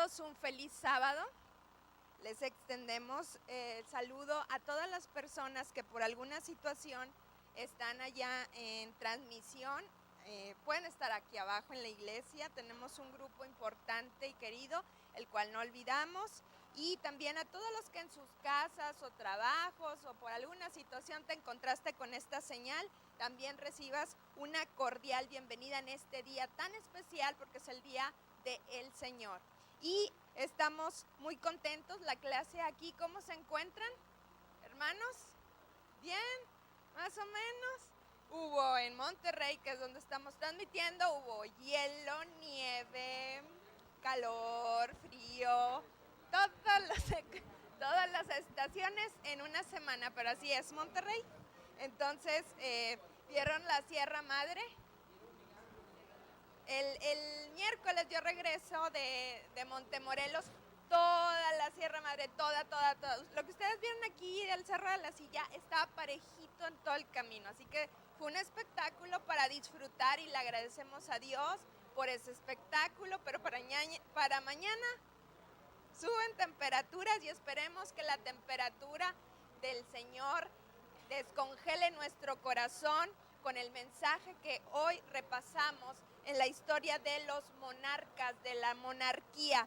todos un feliz sábado. Les extendemos el saludo a todas las personas que por alguna situación están allá en transmisión. Pueden estar aquí abajo en la iglesia. Tenemos un grupo importante y querido, el cual no olvidamos. Y también a todos los que en sus casas o trabajos o por alguna situación te encontraste con esta señal, también recibas una cordial bienvenida en este día tan especial porque es el día del Señor. Y estamos muy contentos. La clase aquí, ¿cómo se encuentran, hermanos? ¿Bien? ¿Más o menos? Hubo en Monterrey, que es donde estamos transmitiendo, hubo hielo, nieve, calor, frío, todas las estaciones en una semana, pero así es Monterrey. Entonces, ¿vieron la Sierra Madre? El miércoles yo regreso de Montemorelos, toda la Sierra Madre, toda. Lo que ustedes vieron aquí del Cerro de la Silla estaba parejito en todo el camino, así que fue un espectáculo para disfrutar y le agradecemos a Dios por ese espectáculo, pero para mañana suben temperaturas y esperemos que la temperatura del Señor descongele nuestro corazón con el mensaje que hoy repasamos en la historia de los monarcas, de la monarquía.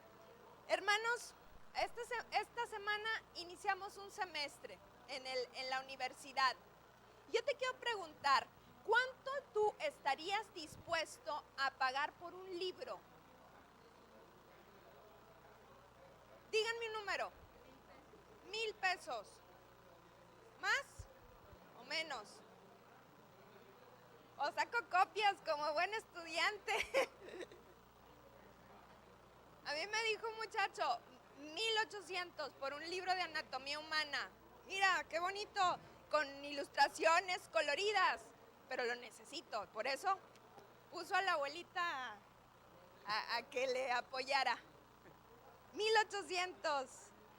Hermanos, esta semana iniciamos un semestre en la universidad. Yo te quiero preguntar, ¿cuánto tú estarías dispuesto a pagar por un libro? Díganme un número. 1,000 pesos. ¿Más o menos? O saco copias como buen estudiante. A mí me dijo un muchacho, 1,800 por un libro de anatomía humana. Mira, qué bonito, con ilustraciones coloridas, pero lo necesito. Por eso puso a la abuelita a que le apoyara. 1,800.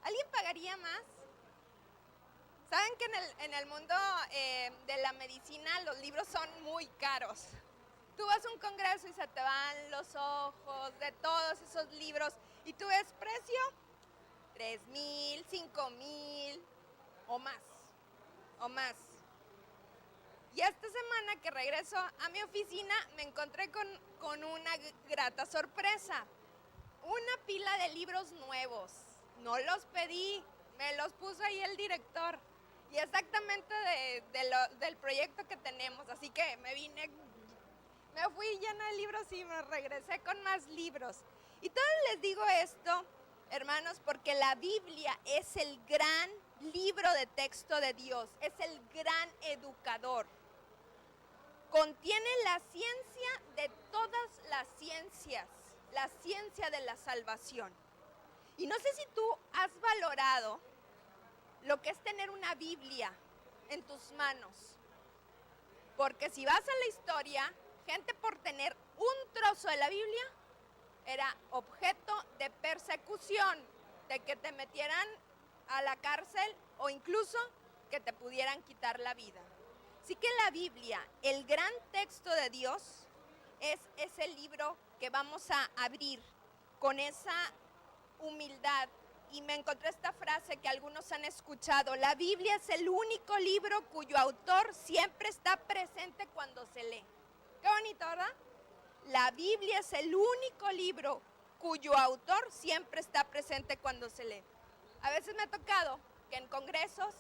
¿Alguien pagaría más? Saben que en el mundo de la medicina los libros son muy caros. Tú vas a un congreso y se te van los ojos de todos esos libros y tú ves precio 3,000, 5,000 o más. Y esta semana que regreso a mi oficina me encontré con una grata sorpresa. Una pila de libros nuevos. No los pedí, me los puso ahí el director. Y exactamente del proyecto que tenemos. Así que me fui llena de libros y me regresé con más libros. Y todo les digo esto, hermanos, porque la Biblia es el gran libro de texto de Dios. Es el gran educador. Contiene la ciencia de todas las ciencias. La ciencia de la salvación. Y no sé si tú has valorado lo que es tener una Biblia en tus manos. Porque si vas a la historia, gente por tener un trozo de la Biblia era objeto de persecución, de que te metieran a la cárcel o incluso que te pudieran quitar la vida. Así que la Biblia, el gran texto de Dios, es ese libro que vamos a abrir con esa humildad. Y me encontré esta frase que algunos han escuchado: la Biblia es el único libro cuyo autor siempre está presente cuando se lee. Qué bonito, ¿verdad? La Biblia es el único libro cuyo autor siempre está presente cuando se lee. A veces me ha tocado que en congresos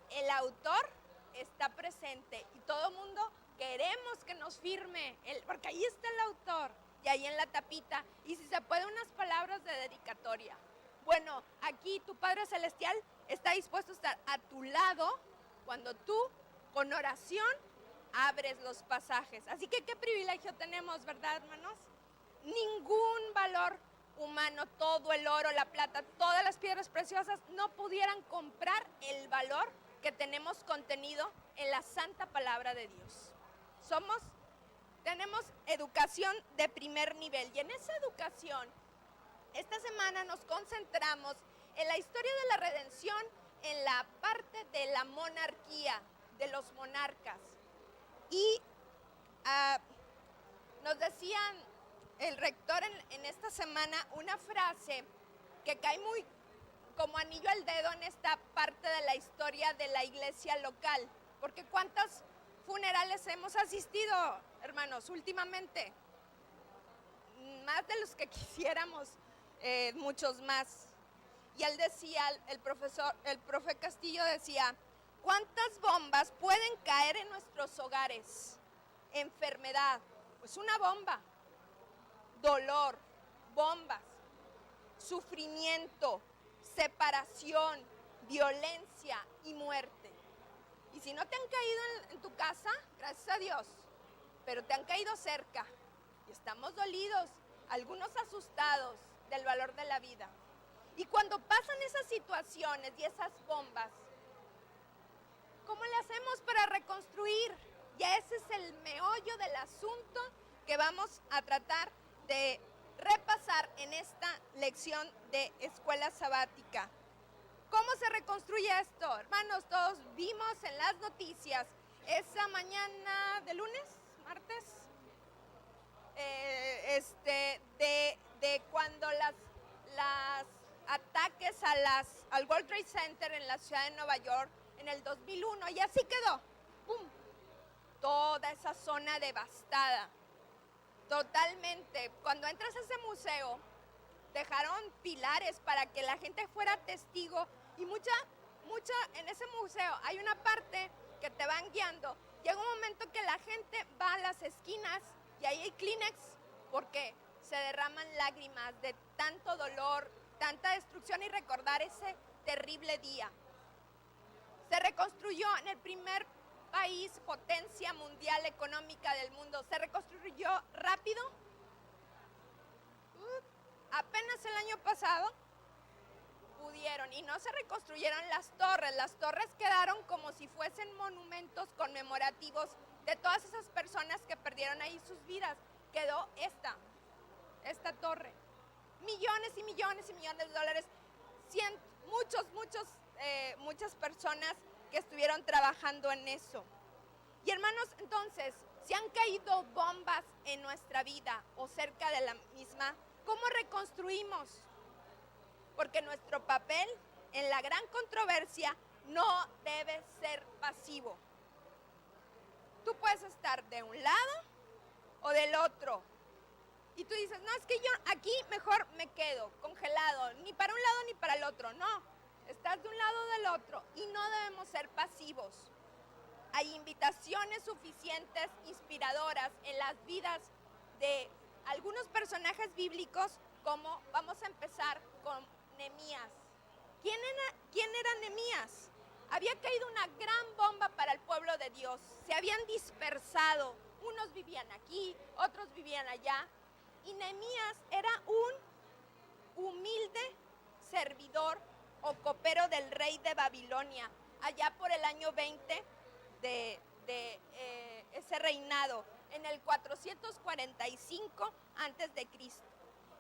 el autor está presente y todo el mundo queremos que nos firme, porque ahí está el autor y ahí en la tapita, y si se puede unas palabras de dedicatoria. Bueno, aquí tu Padre Celestial está dispuesto a estar a tu lado cuando tú, con oración, abres los pasajes. Así que qué privilegio tenemos, ¿verdad, hermanos? Ningún valor humano, todo el oro, la plata, todas las piedras preciosas no pudieran comprar el valor que tenemos contenido en la santa palabra de Dios. Tenemos educación de primer nivel y en esa educación esta semana nos concentramos en la historia de la redención, en la parte de la monarquía, de los monarcas. Y nos decían el rector en esta semana una frase que cae muy como anillo al dedo en esta parte de la historia de la iglesia local. Porque ¿cuántos funerales hemos asistido, hermanos, últimamente? Más de los que quisiéramos, muchos más. Y él decía, el profe Castillo decía, ¿cuántas bombas pueden caer en nuestros hogares? Enfermedad, pues una bomba. Dolor, bombas. Sufrimiento, separación, violencia y muerte. Y si no te han caído en tu casa, gracias a Dios, pero te han caído cerca. Y estamos dolidos, algunos asustados del valor de la vida. Y cuando pasan esas situaciones y esas bombas, ¿cómo le hacemos para reconstruir? Ya ese es el meollo del asunto que vamos a tratar de repasar en esta lección de escuela sabática. ¿Cómo se reconstruye esto? Hermanos, todos vimos en las noticias esa mañana de lunes, martes, de cuando las ataques al World Trade Center en la ciudad de Nueva York en el 2001, y así quedó, ¡pum! Toda esa zona devastada, totalmente. Cuando entras a ese museo, dejaron pilares para que la gente fuera testigo, y mucha, en ese museo hay una parte que te van guiando. Llega un momento que la gente va a las esquinas y ahí hay Kleenex porque se derraman lágrimas de tanto dolor, tanta destrucción, y recordar ese terrible día. Se reconstruyó en el primer país, potencia mundial económica del mundo. Se reconstruyó rápido. Apenas el año pasado pudieron, y no se reconstruyeron las torres quedaron como si fuesen monumentos conmemorativos de todas esas personas que perdieron ahí sus vidas. Quedó esta torre, millones y millones y millones de dólares, muchas personas que estuvieron trabajando en eso. Y hermanos, entonces, si han caído bombas en nuestra vida o cerca de la misma, ¿cómo reconstruimos? Porque nuestro papel en la gran controversia no debe ser pasivo. Tú puedes estar de un lado o del otro. Y tú dices, no, es que yo aquí mejor me quedo congelado, ni para un lado ni para el otro. No, estás de un lado o del otro y no debemos ser pasivos. Hay invitaciones suficientes, inspiradoras en las vidas de algunos personajes bíblicos, como vamos a empezar con Nehemías. ¿Quién era Nehemías? Había caído una gran bomba para el pueblo de Dios. Se habían dispersado. Unos vivían aquí, otros vivían allá. Y Nehemías era un humilde servidor o copero del rey de Babilonia, allá por el año 20 de ese reinado, en el 445 antes de Cristo.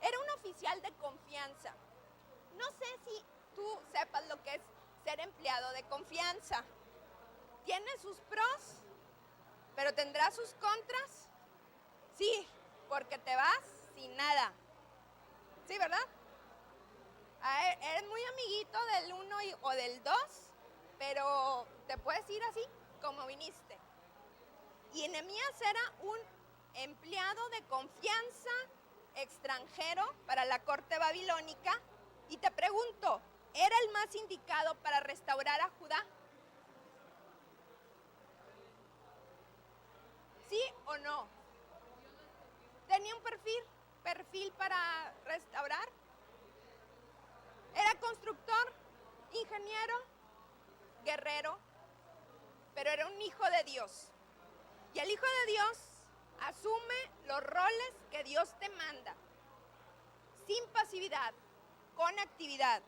Era un oficial de confianza. No sé si tú sepas lo que es ser empleado de confianza. Tiene sus pros, pero tendrá sus contras. Sí, porque te vas sin nada. Sí, ¿verdad? Eres muy amiguito del 1 o del 2, pero te puedes ir así como viniste. Y Nehemías era un empleado de confianza extranjero para la corte babilónica. Y te pregunto, ¿era el más indicado para restaurar a Judá? ¿Sí o no? ¿Tenía un perfil para restaurar? Era constructor, ingeniero, guerrero, pero era un hijo de Dios. Y el hijo de Dios asume los roles que Dios te manda, sin pasividad, con actividad.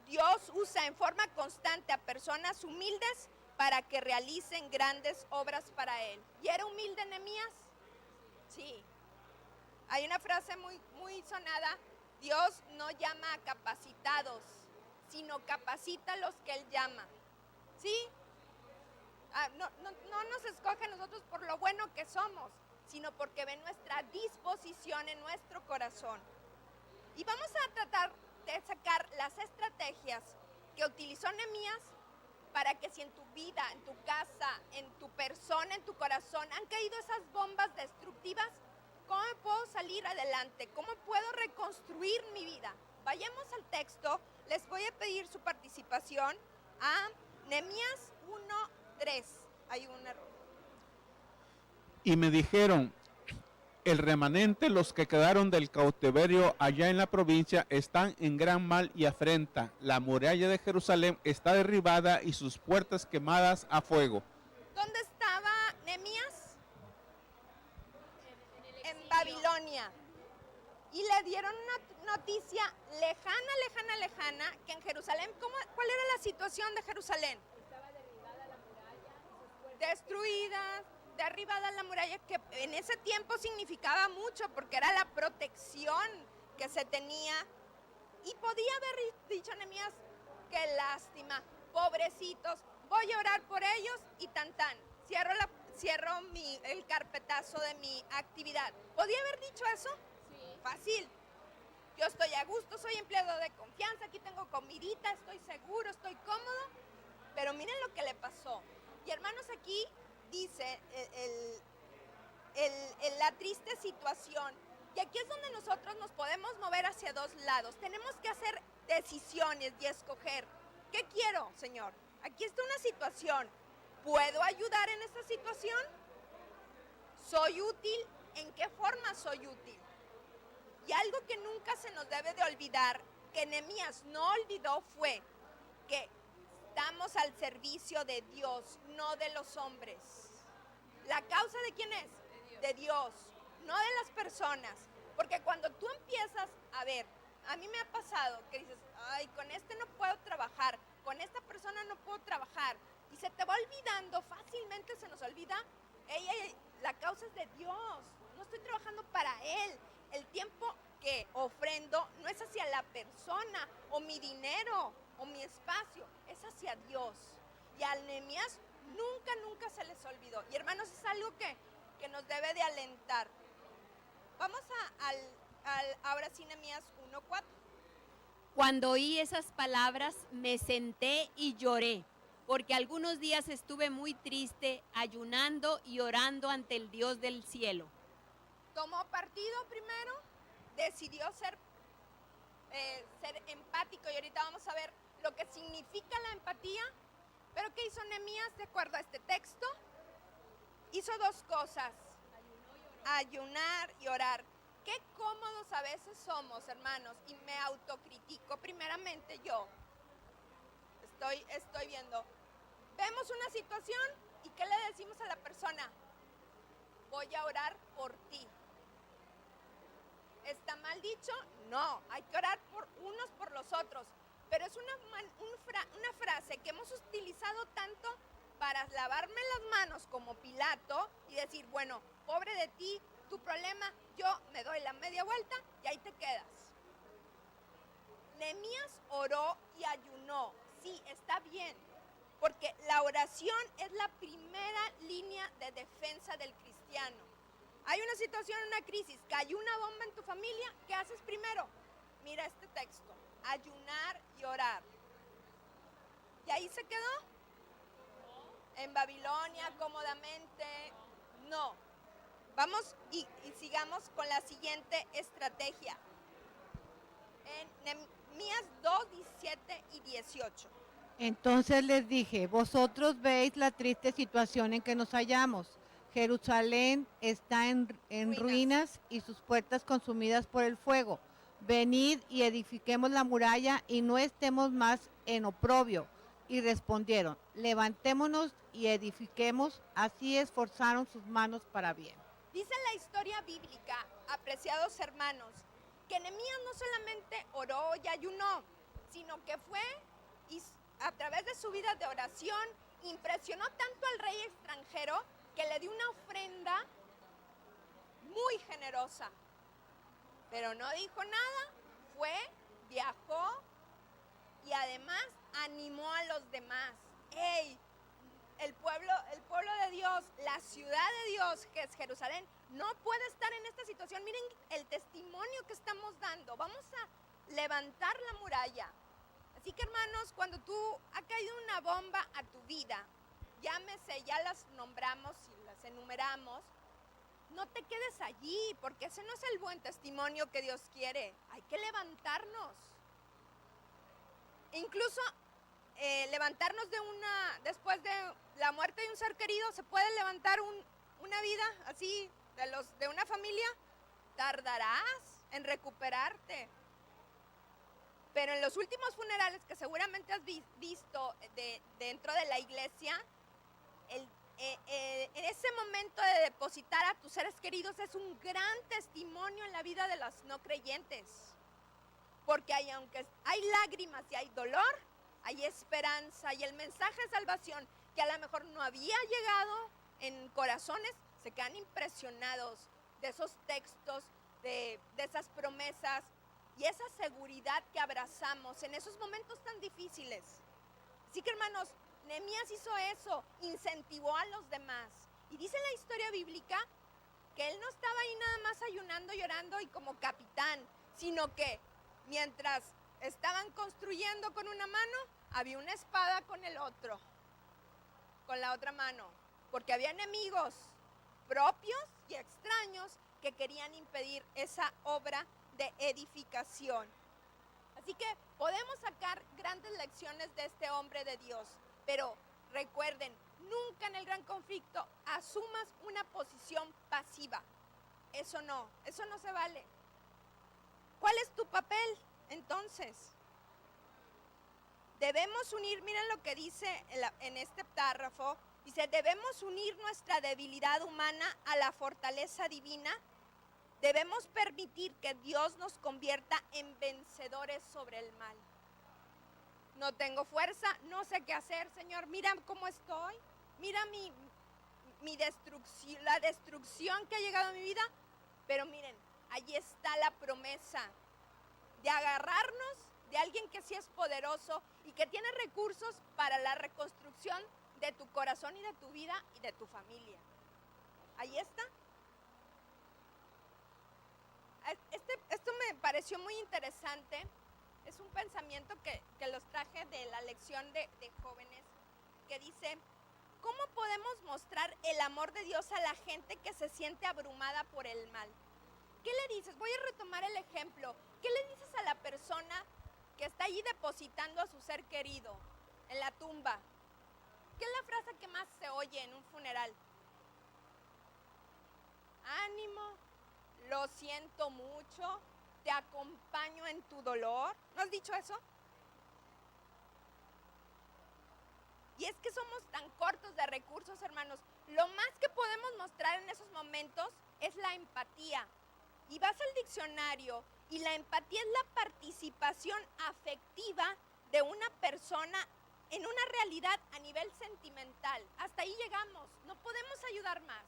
Dios usa en forma constante a personas humildes para que realicen grandes obras para Él. ¿Y era humilde Nehemías? Sí. Hay una frase muy sonada: Dios no llama a capacitados, sino capacita a los que Él llama. ¿Sí? No nos escoge a nosotros por lo bueno que somos, sino porque ve nuestra disposición en nuestro corazón. Y vamos a tratar de sacar que utilizó Nehemías para que si en tu vida, en tu casa, en tu persona, en tu corazón han caído esas bombas destructivas, ¿cómo puedo salir adelante? ¿Cómo puedo reconstruir mi vida? Vayamos al texto, les voy a pedir su participación a Nehemías 1:3. Hay un error. Y me dijeron, el remanente, los que quedaron del cautiverio allá en la provincia, están en gran mal y afrenta. La muralla de Jerusalén está derribada y sus puertas quemadas a fuego. ¿Dónde estaba Nehemías? En Babilonia. Y le dieron una noticia lejana, que en Jerusalén, ¿cuál era la situación de Jerusalén? Estaba derribada la muralla, Destruida, derribada la muralla, que en ese tiempo significaba mucho porque era la protección que se tenía. Y podía haber dicho Nehemías, qué lástima, pobrecitos, voy a orar por ellos y tan. Cierro el carpetazo de mi actividad. ¿Podía haber dicho eso? sí. Fácil. Yo estoy a gusto, soy empleado de confianza, aquí tengo comidita, estoy seguro, estoy cómodo. Pero miren lo que le pasó. Y hermanos, aquí dice la triste situación. Y aquí es donde nosotros nos podemos mover hacia dos lados. Tenemos que hacer decisiones y escoger. ¿Qué quiero, Señor? Aquí está una situación. ¿Puedo ayudar en esta situación? ¿Soy útil? ¿En qué forma soy útil? Y algo que nunca se nos debe de olvidar, que Nehemías no olvidó, fue que estamos al servicio de Dios, no de los hombres. ¿La causa de quién es? De Dios, no de las personas. Porque cuando tú empiezas a ver, a mí me ha pasado que dices, ay, con este no puedo trabajar, con esta persona no puedo trabajar. Y se te va olvidando, fácilmente se nos olvida, la causa es de Dios, no estoy trabajando para Él. El tiempo que ofrendo no es hacia la persona o mi dinero o mi espacio, es hacia Dios. Y a Nehemías nunca se les olvidó. Y hermanos, es algo que nos debe de alentar. Vamos ahora sí, Nehemías 1:4. Cuando oí esas palabras, me senté y lloré, porque algunos días estuve muy triste, ayunando y orando ante el Dios del cielo. Tomó partido primero, decidió ser empático, y ahorita vamos a ver lo que significa la empatía. Pero ¿qué hizo Nehemías de acuerdo a este texto? Hizo dos cosas: ayunar y orar. Qué cómodos a veces somos, hermanos, y me autocritico primeramente yo. Estoy viendo. Vemos una situación y ¿qué le decimos a la persona? Voy a orar por ti. ¿Está mal dicho? No, hay que orar por unos por los otros. Pero es una frase que hemos utilizado tanto para lavarme las manos como Pilato y decir, bueno, pobre de ti, tu problema, yo me doy la media vuelta y ahí te quedas. Nehemías oró y ayunó. Sí, está bien, porque la oración es la primera línea de defensa del cristiano. Hay una situación, una crisis, cayó una bomba en tu familia, ¿qué haces primero? Mira este texto, ayunar y orar. ¿Y ahí se quedó? En Babilonia, cómodamente. No. Vamos y sigamos con la siguiente estrategia. En Nehemías 2:17 y 18. Entonces les dije, vosotros veis la triste situación en que nos hallamos. Jerusalén está en ruinas y sus puertas consumidas por el fuego. Venid y edifiquemos la muralla y no estemos más en oprobio. Y respondieron, levantémonos y edifiquemos, así esforzaron sus manos para bien. Dice la historia bíblica, apreciados hermanos, que Nehemías no solamente oró y ayunó, sino que fue y a través de su vida de oración impresionó tanto al rey extranjero que le dio una ofrenda muy generosa. Pero no dijo nada, fue, viajó y además animó a los demás. ¡Ey! El pueblo de Dios, la ciudad de Dios, que es Jerusalén, no puede estar en esta situación. Miren el testimonio que estamos dando. Vamos a levantar la muralla. Así que hermanos, cuando tú ha caído una bomba a tu vida, llámese, ya las nombramos y las enumeramos, no te quedes allí, porque ese no es el buen testimonio que Dios quiere. Hay que levantarnos. Incluso levantarnos después de la muerte de un ser querido, se puede levantar una vida así de una familia. Tardarás en recuperarte. Pero en los últimos funerales que seguramente has visto dentro de la iglesia, en ese momento de depositar a tus seres queridos es un gran testimonio en la vida de los no creyentes. Porque aunque hay lágrimas y hay dolor, hay esperanza, y el mensaje de salvación que a lo mejor no había llegado en corazones, se quedan impresionados de esos textos, de esas promesas y esa seguridad que abrazamos en esos momentos tan difíciles. Así que hermanos, Nehemías hizo eso, incentivó a los demás. Y dice la historia bíblica que él no estaba ahí nada más ayunando, llorando y como capitán, sino que mientras estaban construyendo con una mano, había una espada con la otra mano, porque había enemigos propios y extraños que querían impedir esa obra de edificación. Así que podemos sacar grandes lecciones de este hombre de Dios, pero recuerden, nunca en el gran conflicto asumas una posición pasiva. Eso no se vale. ¿Cuál es tu papel entonces? Debemos unir, miren lo que dice en este párrafo, dice, debemos unir nuestra debilidad humana a la fortaleza divina. Debemos permitir que Dios nos convierta en vencedores sobre el mal. No tengo fuerza, no sé qué hacer, Señor. Mira cómo estoy. Mira mi destrucción, la destrucción que ha llegado a mi vida. Pero miren, allí está la promesa de agarrarnos de alguien que sí es poderoso y que tiene recursos para la reconstrucción de tu corazón y de tu vida y de tu familia. Ahí está. Esto me pareció muy interesante. Es un pensamiento que los traje de la lección de jóvenes, que dice, ¿cómo podemos mostrar el amor de Dios a la gente que se siente abrumada por el mal? ¿Qué le dices? Voy a retomar el ejemplo. ¿Qué le dices a la persona que está allí depositando a su ser querido en la tumba? ¿Qué es la frase que más se oye en un funeral? Ánimo, lo siento mucho, te acompaño en tu dolor. ¿No has dicho eso? Y es que somos tan cortos de recursos, hermanos. Lo más que podemos mostrar en esos momentos es la empatía. Y vas al diccionario y la empatía es la participación afectiva de una persona en una realidad a nivel sentimental. Hasta ahí llegamos, no podemos ayudar más.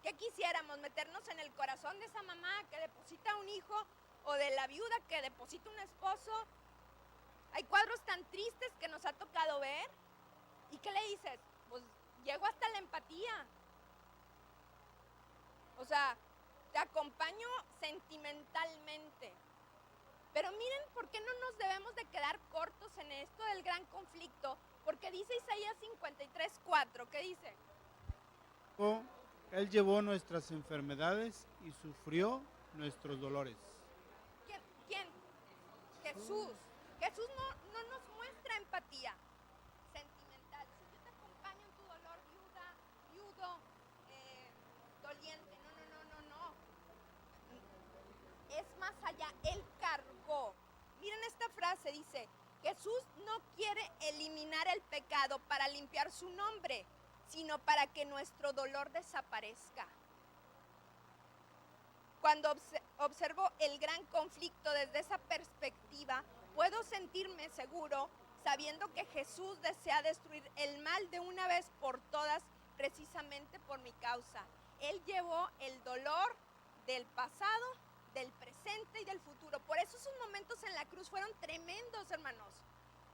¿Qué quisiéramos? Meternos en el corazón de esa mamá que deposita un hijo o de la viuda que deposita un esposo. Hay cuadros tan tristes que nos ha tocado ver. ¿Y qué le dices? Pues llego hasta la empatía. O sea, te acompaño sentimentalmente. Pero miren por qué no nos debemos de quedar cortos en esto del gran conflicto. Porque dice Isaías 53:4, ¿qué dice? Él llevó nuestras enfermedades y sufrió nuestros dolores. ¿Quién? Jesús. Jesús no nos muestra empatía sentimental. Si yo te acompaño en tu dolor, viudo, doliente. No. Es más allá, Él cargó. Miren esta frase, dice, Jesús no quiere eliminar el pecado para limpiar su nombre, sino para que nuestro dolor desaparezca. Cuando observo el gran conflicto desde esa perspectiva, puedo sentirme seguro sabiendo que Jesús desea destruir el mal de una vez por todas, precisamente por mi causa. Él llevó el dolor del pasado, del presente y del futuro. Por eso esos momentos en la cruz fueron tremendos, hermanos.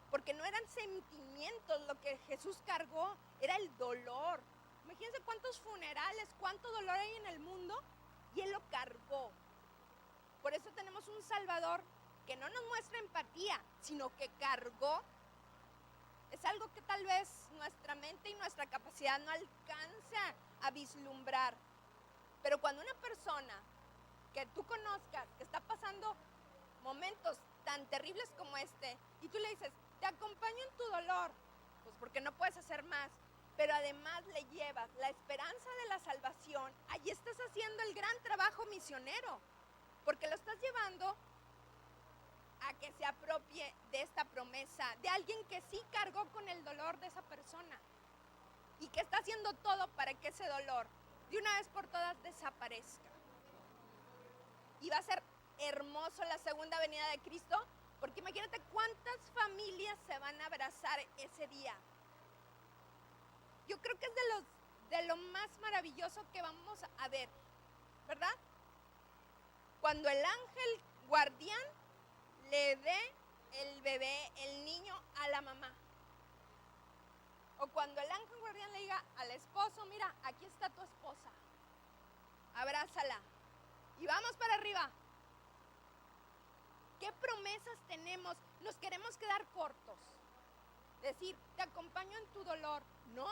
Porque no eran sentimientos lo que Jesús cargó, era el dolor. Imagínense cuántos funerales, cuánto dolor hay en el mundo y Él lo cargó. Por eso tenemos un Salvador que no nos muestra empatía, sino sino que cargó, es algo que tal vez nuestra mente y nuestra capacidad no alcanza a vislumbrar. Pero cuando una persona que tú conozcas, que está pasando momentos tan terribles como este, y tú le dices, te acompaño en tu dolor, pues porque no puedes hacer más, pero además le llevas la esperanza de la salvación, allí estás haciendo el gran trabajo misionero, porque lo estás llevando a que se apropie de esta promesa, de alguien que sí cargó con el dolor de esa persona y que está haciendo todo para que ese dolor de una vez por todas desaparezca. Y va a ser hermoso la segunda venida de Cristo, porque imagínate cuántas familias se van a abrazar ese día. Yo creo que es de lo más maravilloso que vamos a ver, ¿verdad? Cuando el ángel guardián le dé el bebé, el niño, a la mamá. O cuando el ángel guardián le diga al esposo, mira, aquí está tu esposa, abrázala y vamos para arriba. ¿Qué promesas tenemos? Nos queremos quedar cortos. Decir, te acompaño en tu dolor. No,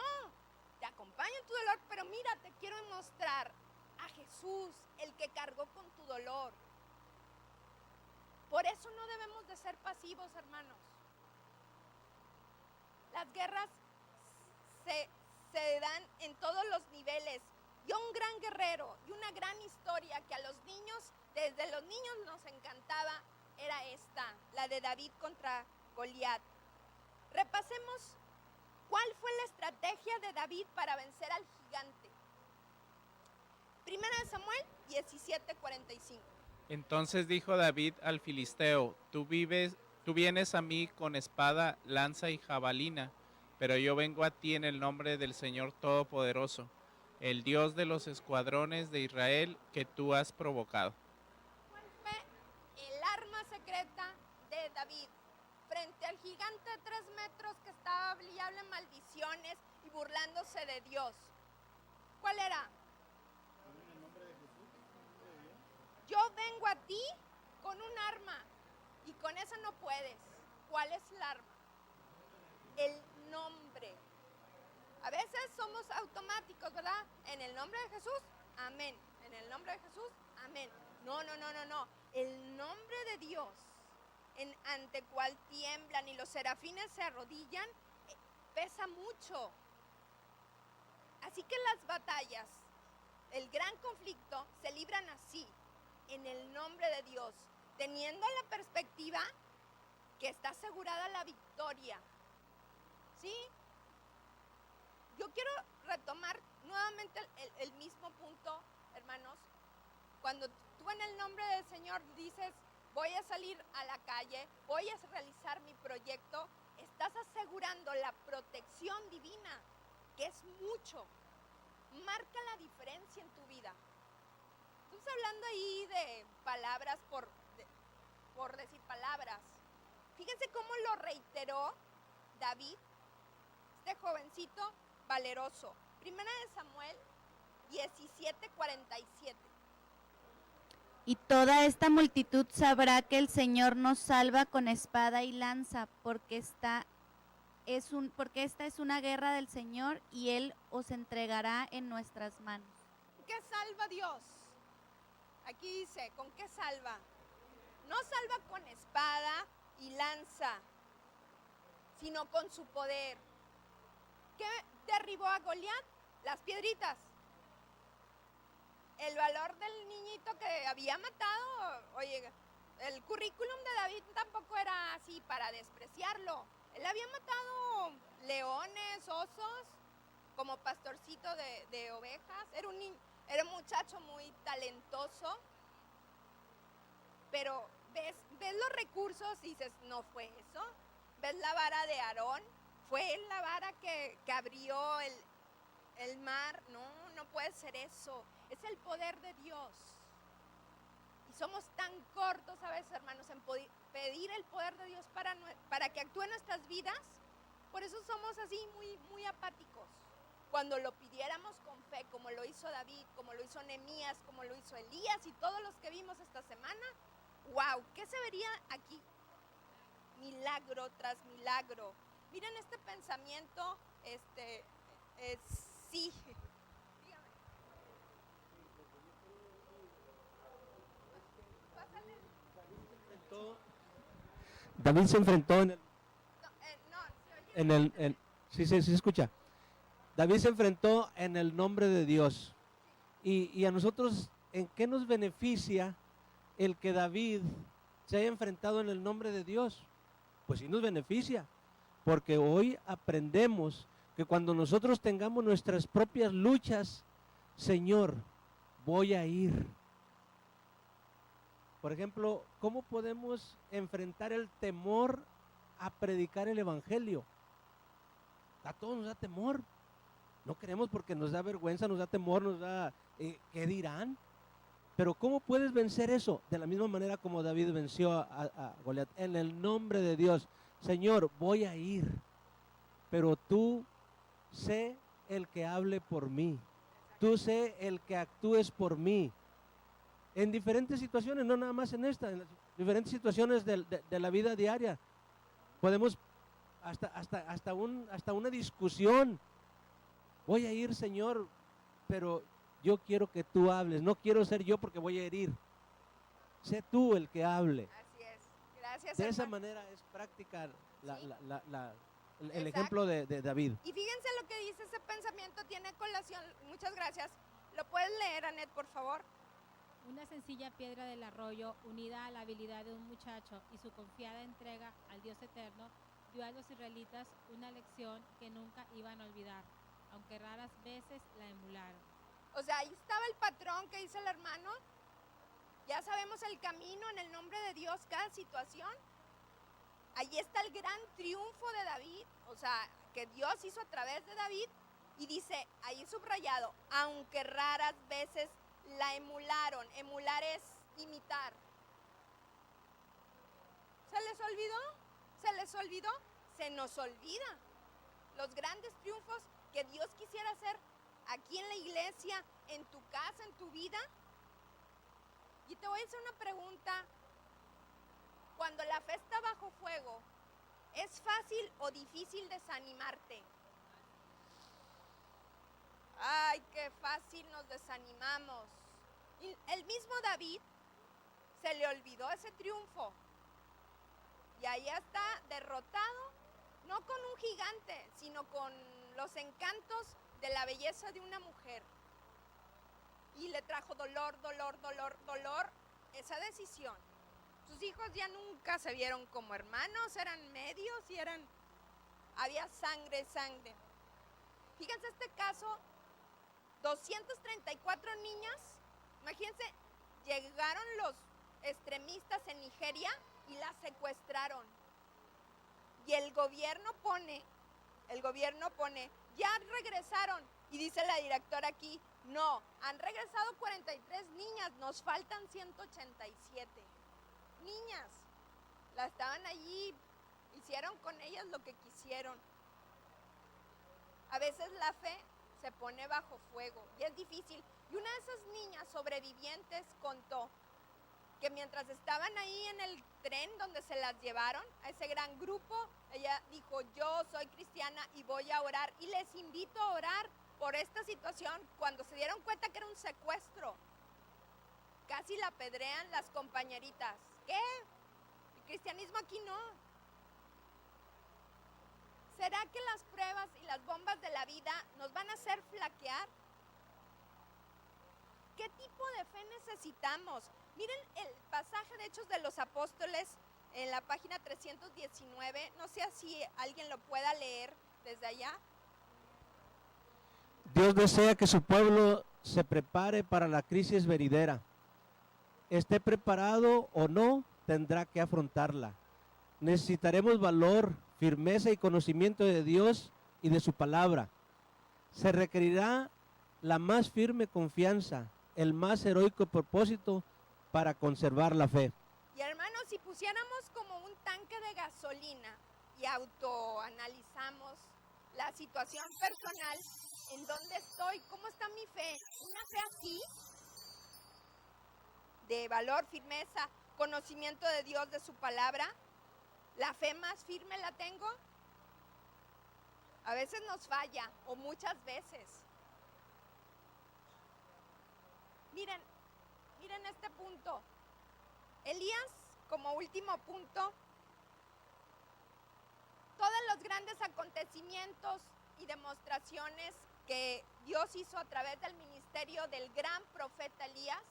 te acompaño en tu dolor, pero mira, te quiero mostrar a Jesús, el que cargó con tu dolor. Por eso no debemos de ser pasivos, hermanos. Las guerras se dan en todos los niveles. Y un gran guerrero y una gran historia que a los niños, desde los niños nos encantaba, era esta, la de David contra Goliat. Repasemos cuál fue la estrategia de David para vencer al gigante. Primera de Samuel 17:45. Entonces dijo David al filisteo, tú vienes a mí con espada, lanza y jabalina, pero yo vengo a ti en el nombre del Señor Todopoderoso, el Dios de los escuadrones de Israel que tú has provocado. ¿Cuál fue el arma secreta de David frente al gigante de 3 metros que estaba hablando maldiciones y burlándose de Dios? ¿Cuál era? Yo vengo a ti con un arma y con esa no puedes. ¿Cuál es el arma? El nombre. A veces somos automáticos, ¿verdad? En el nombre de Jesús, amén. En el nombre de Jesús, amén. No. El nombre de Dios, ante cual tiemblan y los serafines se arrodillan, pesa mucho. Así que las batallas, el gran conflicto, se libran así, en el nombre de Dios, teniendo la perspectiva que está asegurada la victoria. ¿Sí? Yo quiero retomar nuevamente el mismo punto, hermanos. Cuando tú en el nombre del Señor dices, voy a salir a la calle, voy a realizar mi proyecto, estás asegurando la protección divina, que es mucho. Marca la diferencia en tu vida. Estamos hablando ahí de palabras por decir palabras. Fíjense cómo lo reiteró David, este jovencito valeroso. Primera de Samuel 17:47. Y toda esta multitud sabrá que el Señor nos salva con espada y lanza, porque esta es una guerra del Señor y Él os entregará en nuestras manos. ¿Qué salva Dios? Aquí dice, ¿con qué salva? No salva con espada y lanza, sino con su poder. ¿Qué derribó a Goliat? Las piedritas. El valor del niñito que había matado. Oye, el currículum de David tampoco era así para despreciarlo. Él había matado leones, osos, como pastorcito de ovejas. Era un muchacho muy talentoso. Pero ves los recursos y dices, no fue eso. ¿Ves la vara de Aarón? Fue la vara que abrió el mar. No puede ser eso. Es el poder de Dios. Y somos tan cortos a veces, hermanos, en pedir el poder de Dios para que actúe en nuestras vidas. Por eso somos así muy, muy apáticos. Cuando lo pidiéramos con fe, como lo hizo David, como lo hizo Nehemías, como lo hizo Elías y todos los que vimos esta semana, ¡wow! ¿Qué se vería aquí? Milagros. milagro tras milagro. Miren este pensamiento, sí. Dígame. Pásale. David se enfrentó en el, No, ¿se oye? sí se escucha. David se enfrentó en el nombre de Dios. Y a nosotros, ¿en qué nos beneficia el que David se haya enfrentado en el nombre de Dios? Pues sí nos beneficia, porque hoy aprendemos que cuando nosotros tengamos nuestras propias luchas, Señor, voy a ir. Por ejemplo, ¿cómo podemos enfrentar el temor a predicar el evangelio? A todos nos da temor. No queremos porque nos da vergüenza, nos da temor, nos da, ¿qué dirán? Pero ¿cómo puedes vencer eso? De la misma manera como David venció a Goliat. En el nombre de Dios, Señor, voy a ir, pero tú sé el que hable por mí. Tú sé el que actúes por mí. En diferentes situaciones, no nada más en esta, en las diferentes situaciones de la vida diaria. Podemos hasta una discusión. Voy a ir, Señor, pero yo quiero que tú hables. No quiero ser yo porque voy a herir. Sé tú el que hable. Así es. Gracias, De esa hermano. manera es práctica el Exacto. ejemplo de David. Y fíjense lo que dice ese pensamiento, tiene colación. Muchas gracias. ¿Lo puedes leer, Anet, por favor? Una sencilla piedra del arroyo, unida a la habilidad de un muchacho y su confiada entrega al Dios eterno, dio a los israelitas una lección que nunca iban a olvidar, aunque raras veces la emularon. O sea, ahí estaba el patrón que dice el hermano. Ya sabemos el camino en el nombre de Dios, cada situación. Ahí está el gran triunfo de David, o sea, que Dios hizo a través de David. Y dice, ahí subrayado, aunque raras veces la emularon. Emular es imitar. ¿Se les olvidó? ¿Se les olvidó? Se nos olvida los grandes triunfos que Dios quisiera hacer aquí en la iglesia, en tu casa, en tu vida. Y te voy a hacer una pregunta. Cuando la fe está bajo fuego, ¿es fácil o difícil desanimarte? Ay, qué fácil nos desanimamos. Y el mismo David se le olvidó ese triunfo. Y ahí está derrotado, no con un gigante, sino con los encantos de la belleza de una mujer. Y le trajo dolor esa decisión. Sus hijos ya nunca se vieron como hermanos, eran medios y había sangre. Fíjense este caso, 234 niñas, imagínense, llegaron los extremistas en Nigeria y las secuestraron. Y el gobierno pone, ya regresaron. Y dice la directora aquí, no, han regresado 43 niñas, nos faltan 187. Niñas, las estaban allí, hicieron con ellas lo que quisieron. A veces la fe se pone bajo fuego y es difícil. Y una de esas niñas sobrevivientes contó que mientras estaban ahí en el tren donde se las llevaron, a ese gran grupo, ella dijo, yo soy cristiana y voy a orar. Y les invito a orar por esta situación. Cuando se dieron cuenta que era un secuestro, casi la apedrean las compañeritas. ¿Qué? El cristianismo aquí no. ¿Será que las pruebas y las bombas de la vida nos van a hacer flaquear? ¿Qué tipo de fe necesitamos? Miren el pasaje de Hechos de los Apóstoles en la página 319. No sé si alguien lo pueda leer desde allá. Dios desea que su pueblo se prepare para la crisis venidera. Esté preparado o no, tendrá que afrontarla. Necesitaremos valor, firmeza y conocimiento de Dios y de su palabra. Se requerirá la más firme confianza, el más heroico propósito para conservar la fe. Y hermanos, si pusiéramos como un tanque de gasolina y autoanalizamos la situación personal, ¿en dónde estoy? ¿Cómo está mi fe? ¿Una fe así? De valor, firmeza, conocimiento de Dios, de su palabra. ¿La fe más firme la tengo? A veces nos falla, o muchas veces. Miren este punto. Elías, como último punto, todos los grandes acontecimientos y demostraciones que Dios hizo a través del ministerio del gran profeta Elías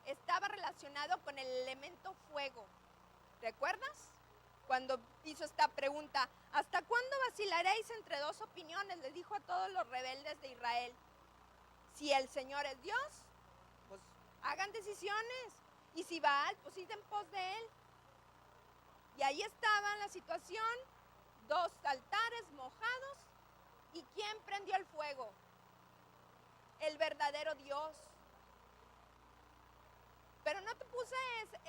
estaba relacionado con el elemento fuego. ¿Recuerdas? Cuando hizo esta pregunta, ¿hasta cuándo vacilaréis entre dos opiniones? Le dijo a todos los rebeldes de Israel. Si el Señor es Dios, pues hagan decisiones. Y si Baal, pues id en pos de él. Y ahí estaba la situación, 2 altares mojados. ¿Y quién prendió el fuego? El verdadero Dios. Pero no te puse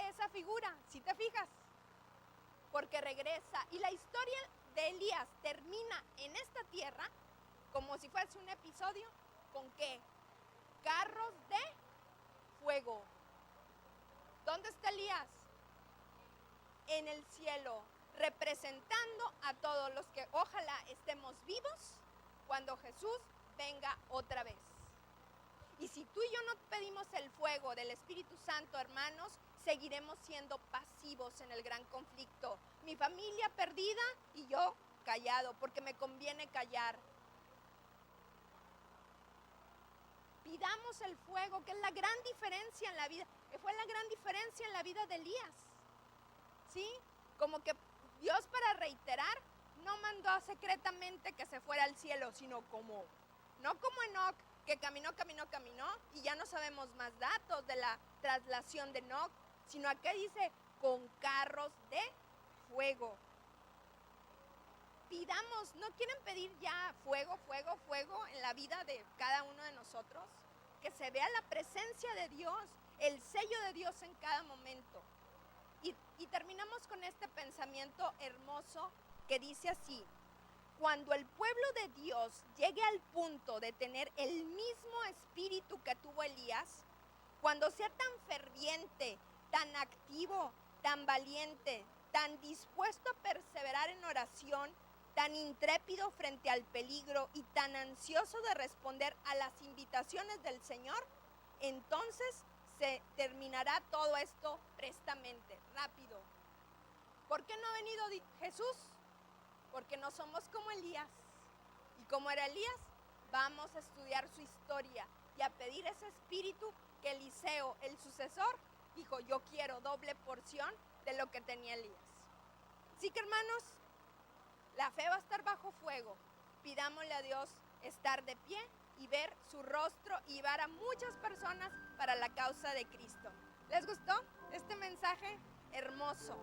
esa figura, si te fijas, porque regresa. Y la historia de Elías termina en esta tierra, como si fuese un episodio, ¿con qué? Carros de fuego. ¿Dónde está Elías? En el cielo, representando a todos los que ojalá estemos vivos cuando Jesús venga otra vez. Y si tú y yo no pedimos el fuego del Espíritu Santo, hermanos, seguiremos siendo pasivos en el gran conflicto. Mi familia perdida y yo callado, porque me conviene callar. Pidamos el fuego, que es la gran diferencia en la vida. Fue la gran diferencia en la vida de Elías. ¿Sí? Como que Dios, para reiterar, no mandó secretamente que se fuera al cielo, sino no como Enoc, que caminó y ya no sabemos más datos de la traslación de Enoc, sino acá dice con carros de fuego. Pidamos, ¿no quieren pedir ya fuego en la vida de cada uno de nosotros? Que se vea la presencia de Dios, el sello de Dios en cada momento. Y terminamos con este pensamiento hermoso que dice así: cuando el pueblo de Dios llegue al punto de tener el mismo espíritu que tuvo Elías, cuando sea tan ferviente, tan activo, tan valiente, tan dispuesto a perseverar en oración, tan intrépido frente al peligro y tan ansioso de responder a las invitaciones del Señor, entonces se terminará todo esto prestamente, rápido. ¿Por qué no ha venido Jesús? Porque no somos como Elías. Y como era Elías, vamos a estudiar su historia y a pedir ese espíritu que Eliseo, el sucesor, dijo: yo quiero doble porción de lo que tenía Elías. Así que, hermanos, la fe va a estar bajo fuego. Pidámosle a Dios estar de pie y ver su rostro y llevar a muchas personas para la causa de Cristo. ¿Les gustó este mensaje hermoso?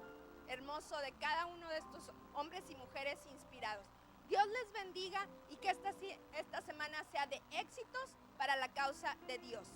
Hermoso de cada uno de estos hombres y mujeres inspirados. Dios les bendiga y que esta semana sea de éxitos para la causa de Dios.